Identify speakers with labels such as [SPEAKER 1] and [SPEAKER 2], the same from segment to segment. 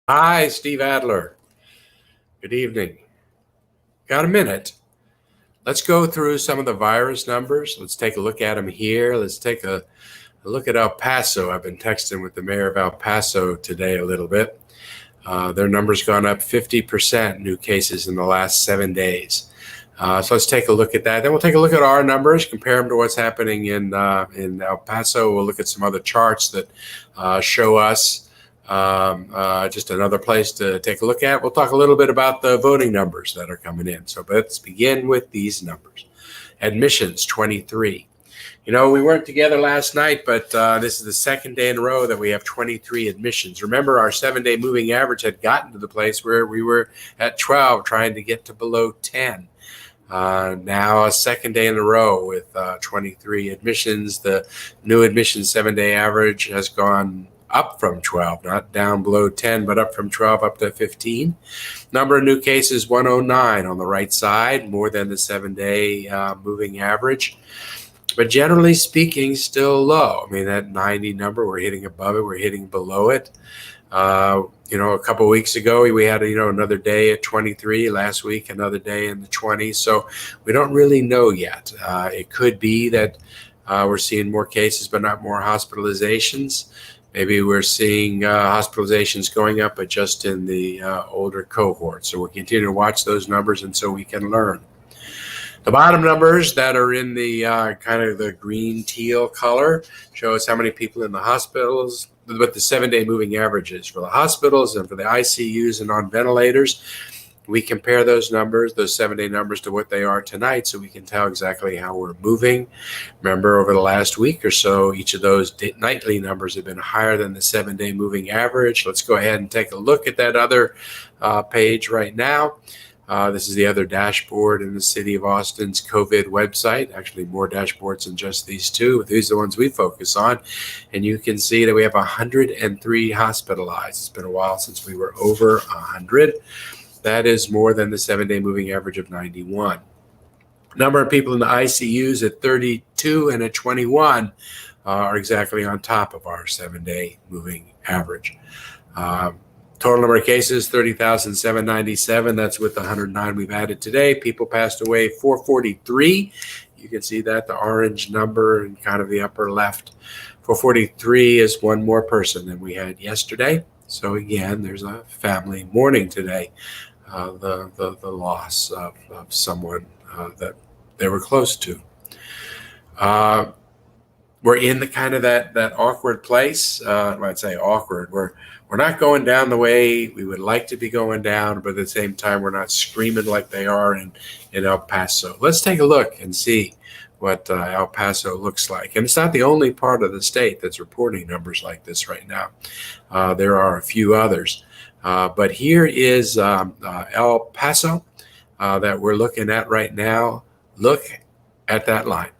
[SPEAKER 1] Hi, Steve Adler. Good evening. Got a minute? Let's go through some of the virus numbers. Let's take a look at them here. Let's take a look at El Paso. I've been texting with the mayor of El Paso today a little bit. Their number's gone up 50% new cases in the last 7 days. So let's take a look at that. Then we'll take a look at our numbers, compare them to what's happening in El Paso. We'll look at some other charts that show us just another place to take a look at. We'll talk a little bit about the voting numbers that are coming in. So let's begin with these numbers. Admissions, 23. We weren't together last night, but this is the second day in a row that we have 23 admissions. Remember, our 7-day moving average had gotten to the place where we were at 12, trying to get to below 10. Now a second day in a row with 23 admissions. The new admissions 7-day average has gone up from 12, not down below 10, but up from 12 up to 15. Number of new cases, 109 on the right side, more than the 7-day moving average. But generally speaking, still low. I mean, that 90 number, we're hitting above it, we're hitting below it. A couple of weeks ago, we had, another day at 23. Last week, another day in the 20s. So we don't really know yet. It could be that we're seeing more cases, but not more hospitalizations. Maybe we're seeing hospitalizations going up, but just in the older cohort. So we'll continue to watch those numbers until we can learn. The bottom numbers that are in the kind of the green teal color show us how many people in the hospitals, what the 7-day moving average is for the hospitals and for the ICUs and on ventilators. We compare those numbers, those 7-day numbers, to what they are tonight, so we can tell exactly how we're moving. Remember, over the last week or so, each of those nightly numbers have been higher than the 7-day moving average. Let's go ahead and take a look at that other page right now. This is the other dashboard in the City of Austin's COVID website. Actually, more dashboards than just these two. These are the ones we focus on. And you can see that we have 103 hospitalized. It's been a while since we were over 100. That is more than the 7-day moving average of 91. Number of people in the ICUs at 32 and at 21 are exactly on top of our 7-day moving average. Total number of cases, 30,797. That's with the 109 we've added today. People passed away, 443. You can see that, the orange number in kind of the upper left. 443 is one more person than we had yesterday. So again, there's a family mourning today, the loss of someone that they were close to. We're in the kind of that awkward place. I'd say awkward. We're not going down the way we would like to be going down, but at the same time, we're not screaming like they are in El Paso. Let's take a look and see what El Paso looks like. And it's not the only part of the state that's reporting numbers like this right now. There are a few others. But here is El Paso that we're looking at right now. Look at that line.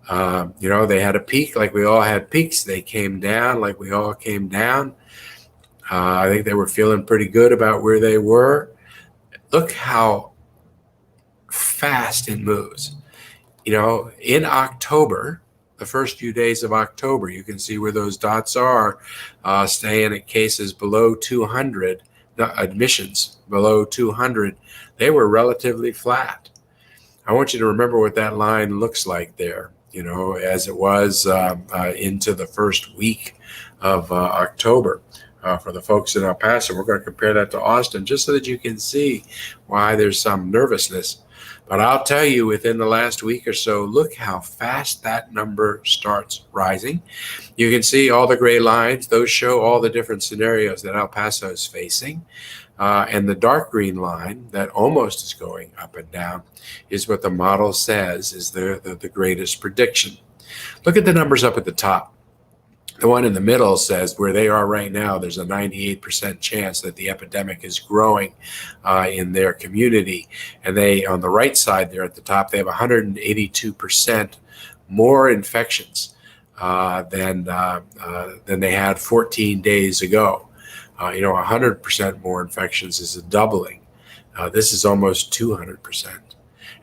[SPEAKER 1] They had a peak like we all had peaks. They came down like we all came down. I think they were feeling pretty good about where they were. Look how fast it moves. In October, the first few days of October, you can see where those dots are, staying at cases below 200, admissions below 200. They were relatively flat. I want you to remember what that line looks like there, as it was into the first week of October. For the folks in El Paso, we're going to compare that to Austin just so that you can see why there's some nervousness. But I'll tell you, within the last week or so, look how fast that number starts rising. You can see all the gray lines. Those show all the different scenarios that El Paso is facing. And the dark green line that almost is going up and down is what the model says is the greatest prediction. Look at the numbers up at the top. The one in the middle says where they are right now, there's a 98% chance that the epidemic is growing in their community. And they, on the right side there at the top, they have 182% more infections than they had 14 days ago. 100% more infections is a doubling. This is almost 200%.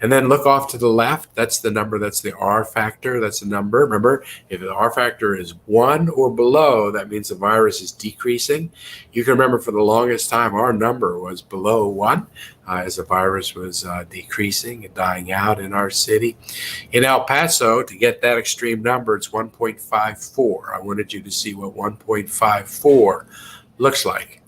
[SPEAKER 1] And then look off to the left. That's the number. That's the R factor. That's the number. Remember, if the R factor is 1 or below, that means the virus is decreasing. You can remember for the longest time, our number was below 1 as the virus was decreasing and dying out in our city. In El Paso, to get that extreme number, it's 1.54. I wanted you to see what 1.54 looks like.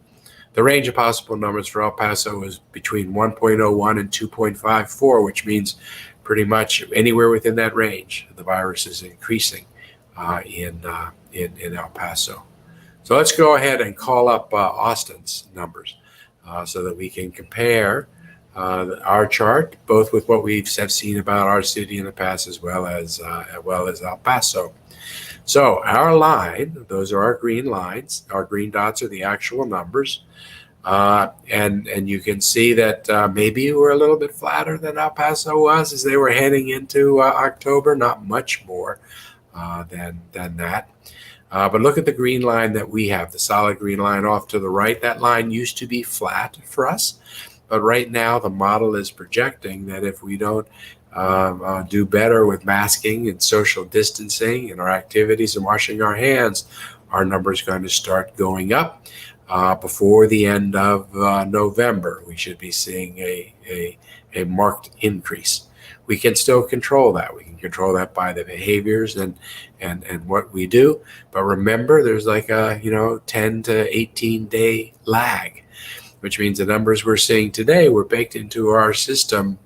[SPEAKER 1] The range of possible numbers for El Paso is between 1.01 and 2.54, which means pretty much anywhere within that range, the virus is increasing in El Paso. So let's go ahead and call up Austin's numbers so that we can compare our chart, both with what we have seen about our city in the past as well as El Paso. So our line, those are our green lines. Our green dots are the actual numbers. And you can see that maybe we're a little bit flatter than El Paso was as they were heading into October, not much more than that. But look at the green line that we have, the solid green line off to the right. That line used to be flat for us, but right now the model is projecting that if we don't do better with masking and social distancing and our activities and washing our hands, our number is going to start going up. Before the end of November, we should be seeing a marked increase. We can still control that. We can control that by the behaviors and what we do. But remember, there's like a 10 to 18 day lag, which means the numbers we're seeing today were baked into our system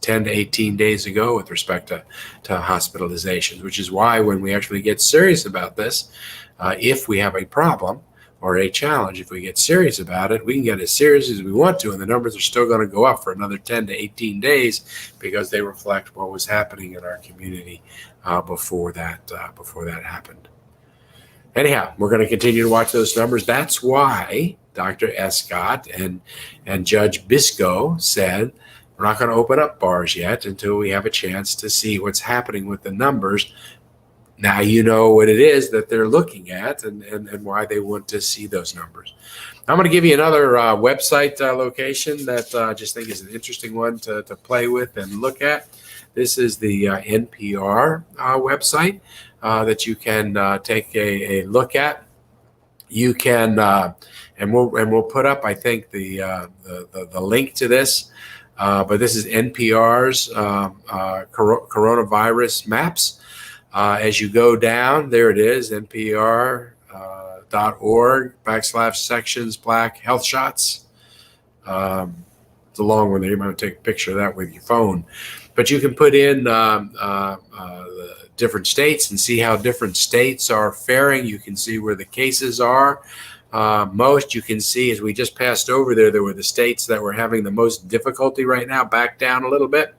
[SPEAKER 1] 10 to 18 days ago with respect to hospitalizations, which is why when we actually get serious about this, if we have a problem or a challenge, if we get serious about it, we can get as serious as we want to, and the numbers are still going to go up for another 10 to 18 days because they reflect what was happening in our community before that happened. Anyhow, we're going to continue to watch those numbers. That's why Dr. Escott and Judge Bisco said we're not going to open up bars yet until we have a chance to see what's happening with the numbers. Now you know what it is that they're looking at and why they want to see those numbers. I'm going to give you another website location that I just think is an interesting one to play with and look at. This is the NPR website that you can take a look at. You can, and we'll put up, I think, the link to this. But this is NPR's coronavirus maps. As you go down, there it is, npr.org/sections Black Health Shots. It's a long one there. You might want to take a picture of that with your phone. But you can put in the different states and see how different states are faring. You can see where the cases are. Most you can see as we just passed over there were the states that were having the most difficulty right now. Back down a little bit.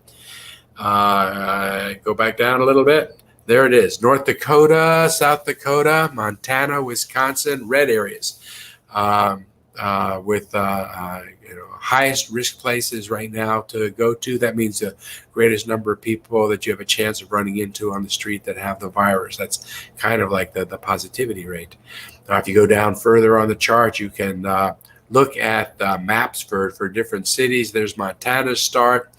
[SPEAKER 1] Go back down a little bit. There it is. North Dakota, South Dakota, Montana, Wisconsin, red areas with highest risk places right now to go to. That means the greatest number of people that you have a chance of running into on the street that have the virus. That's kind of like the positivity rate. If you go down further on the chart, you can look at maps for different cities. There's Montana's start.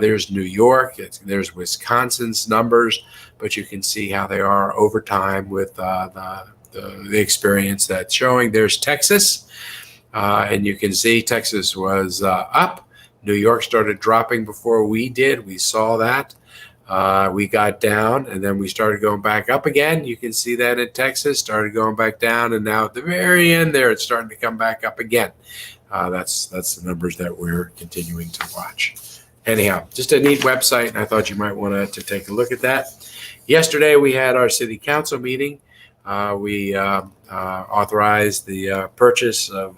[SPEAKER 1] There's New York. There's Wisconsin's numbers, but you can see how they are over time with the experience that's showing. There's Texas, and you can see Texas was up. New York started dropping before we did. We saw that. We got down, and then we started going back up again. You can see that in Texas, started going back down, and now at the very end there, it's starting to come back up again. That's the numbers that we're continuing to watch. Anyhow, just a neat website, and I thought you might want to take a look at that. Yesterday, we had our city council meeting. We authorized the purchase of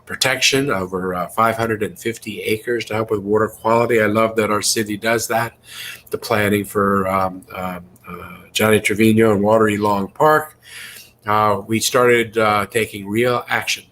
[SPEAKER 1] protection over 550 acres to help with water quality. I love that our city does that. The planning for Johnny Trevino and Watery Long Park. We started taking real action.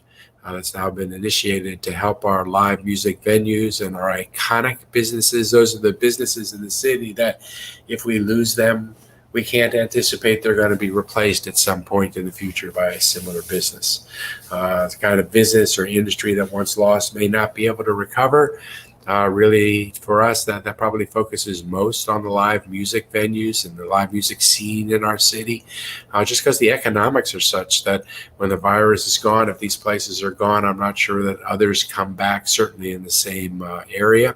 [SPEAKER 1] That's now been initiated to help our live music venues and our iconic businesses. Those are the businesses in the city that if we lose them, we can't anticipate they're going to be replaced at some point in the future by a similar business. The kind of business or industry that once lost may not be able to recover. Really, for us, that probably focuses most on the live music venues and the live music scene in our city, just because the economics are such that when the virus is gone, if these places are gone, I'm not sure that others come back, certainly in the same area.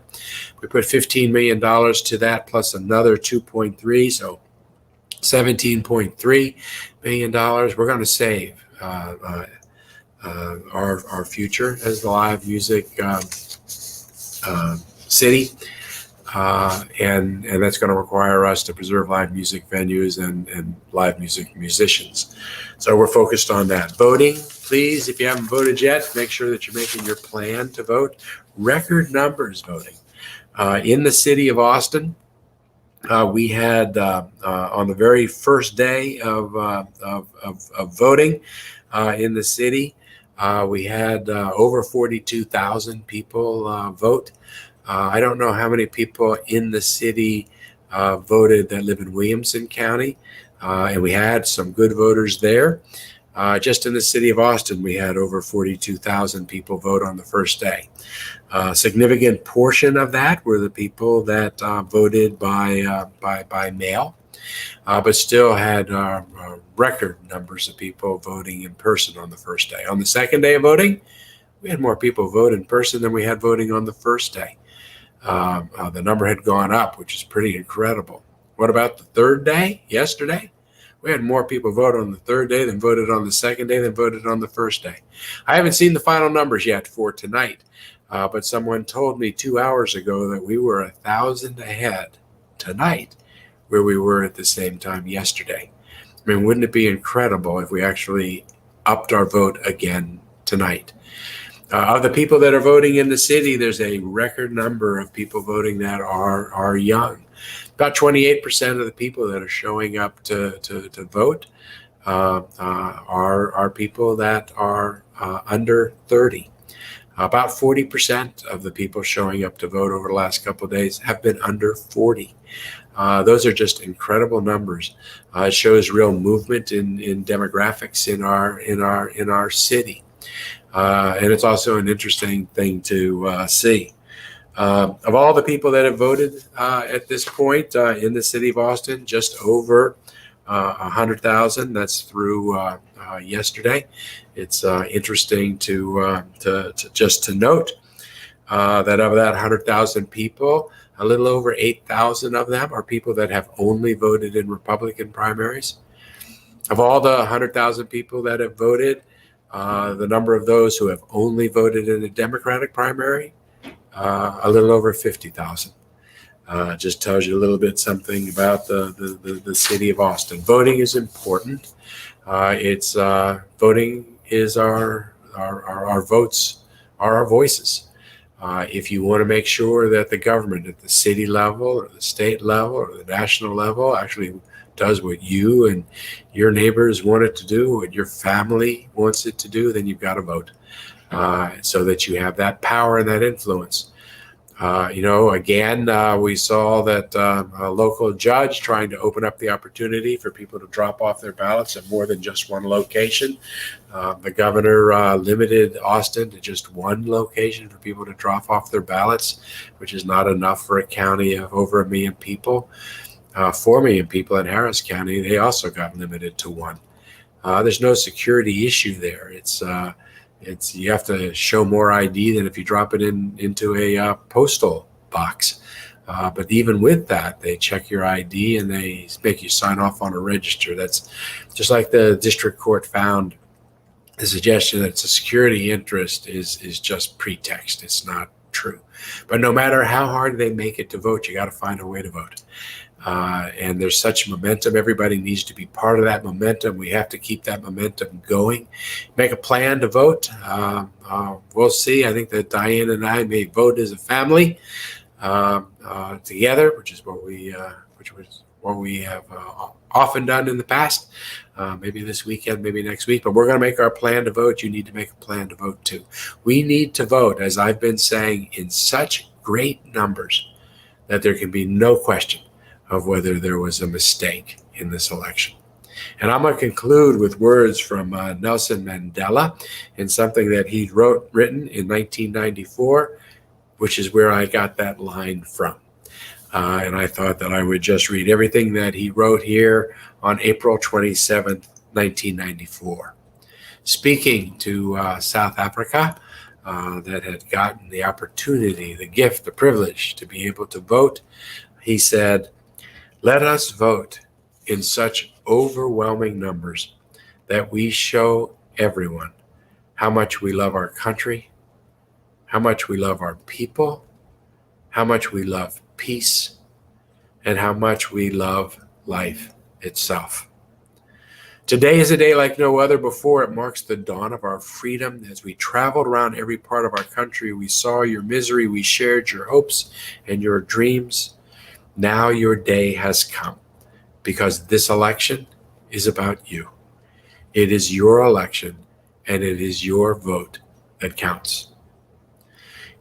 [SPEAKER 1] We put $15 million to that, plus another 2.3, so $17.3 million. We're going to save our future as the live music city, and that's going to require us to preserve live music venues and live music musicians. So we're focused on that. Voting, please, if you haven't voted yet, make sure that you're making your plan to vote. Record numbers voting. In the city of Austin, we had on the very first day of voting in the city, we had over 42,000 people vote. I don't know how many people in the city voted that live in Williamson County, and we had some good voters there. Just in the city of Austin, we had over 42,000 people vote on the first day. A significant portion of that were the people that voted by mail, but still had record numbers of people voting in person on the first day. On the second day of voting, we had more people vote in person than we had voting on the first day. The number had gone up, which is pretty incredible. What about the third day, yesterday? We had more people vote on the third day than voted on the second day than voted on the first day. I haven't seen the final numbers yet for tonight, but someone told me 2 hours ago that we were 1,000 ahead tonight where we were at the same time yesterday. I mean, wouldn't it be incredible if we actually upped our vote again tonight? Of the people that are voting in the city, there's a record number of people voting that are young. About 28% of the people that are showing up to vote are people that are under 30. About 40% of the people showing up to vote over the last couple of days have been under 40. Those are just incredible numbers. It shows real movement in demographics in our city, and it's also an interesting thing to see. Of all the people that have voted at this point in the city of Austin, just over 100,000. That's through yesterday. It's interesting to note that of that 100,000 people, a little over 8,000 of them are people that have only voted in Republican primaries. Of all the 100,000 people that have voted, the number of those who have only voted in a Democratic primary, a little over 50,000. Just tells you a little bit something about the city of Austin. Voting is important. Voting is our votes are our voices. If you want to make sure that the government at the city level or the state level or the national level actually does what you and your neighbors want it to do, what your family wants it to do, then you've got to vote so that you have that power and that influence. Again, we saw that a local judge trying to open up the opportunity for people to drop off their ballots at more than just one location. The governor limited Austin to just one location for people to drop off their ballots, which is not enough for a county of over 1 million people. 4 million people in Harris County, they also got limited to one. There's no security issue there. It's you have to show more ID than if you drop it into a postal box. But even with that, they check your ID and they make you sign off on a register. That's just like the district court found the suggestion that it's a security interest is just pretext. It's not true. But no matter how hard they make it to vote, you got to find a way to vote. And there's such momentum. Everybody needs to be part of that momentum. We have to keep that momentum going. Make a plan to vote. We'll see. I think that Diane and I may vote as a family together, which was what we have often done in the past. Maybe this weekend, maybe next week. But we're going to make our plan to vote. You need to make a plan to vote too. We need to vote, as I've been saying, in such great numbers that there can be no question of whether there was a mistake in this election. And I'm going to conclude with words from Nelson Mandela in something that he written in 1994, which is where I got that line from. And I thought that I would just read everything that he wrote here on April 27th, 1994. Speaking to South Africa, that had gotten the opportunity, the gift, the privilege to be able to vote, he said, "Let us vote in such overwhelming numbers that we show everyone how much we love our country, how much we love our people, how much we love peace, and how much we love life itself." Today is a day like no other before. It marks the dawn of our freedom. As we traveled around every part of our country, we saw your misery, we shared your hopes and your dreams. Now your day has come, because this election is about you. It is your election, and it is your vote that counts.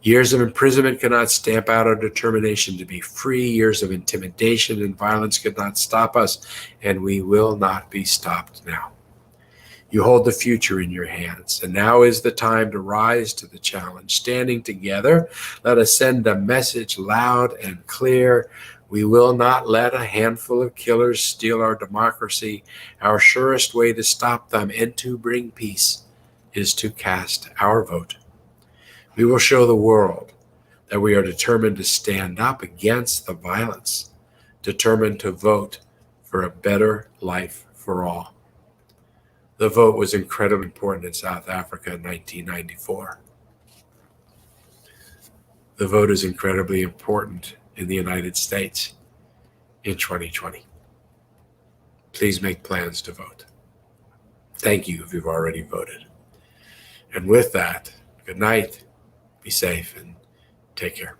[SPEAKER 1] Years of imprisonment cannot stamp out our determination to be free. Years of intimidation and violence could not stop us, and we will not be stopped now. You hold the future in your hands, and now is the time to rise to the challenge. Standing together, let us send a message loud and clear. We will not let a handful of killers steal our democracy. Our surest way to stop them and to bring peace is to cast our vote. We will show the world that we are determined to stand up against the violence, determined to vote for a better life for all. The vote was incredibly important in South Africa in 1994. The vote is incredibly important in the United States in 2020. Please make plans to vote. Thank you if you've already voted. And with that, good night. Be safe and take care.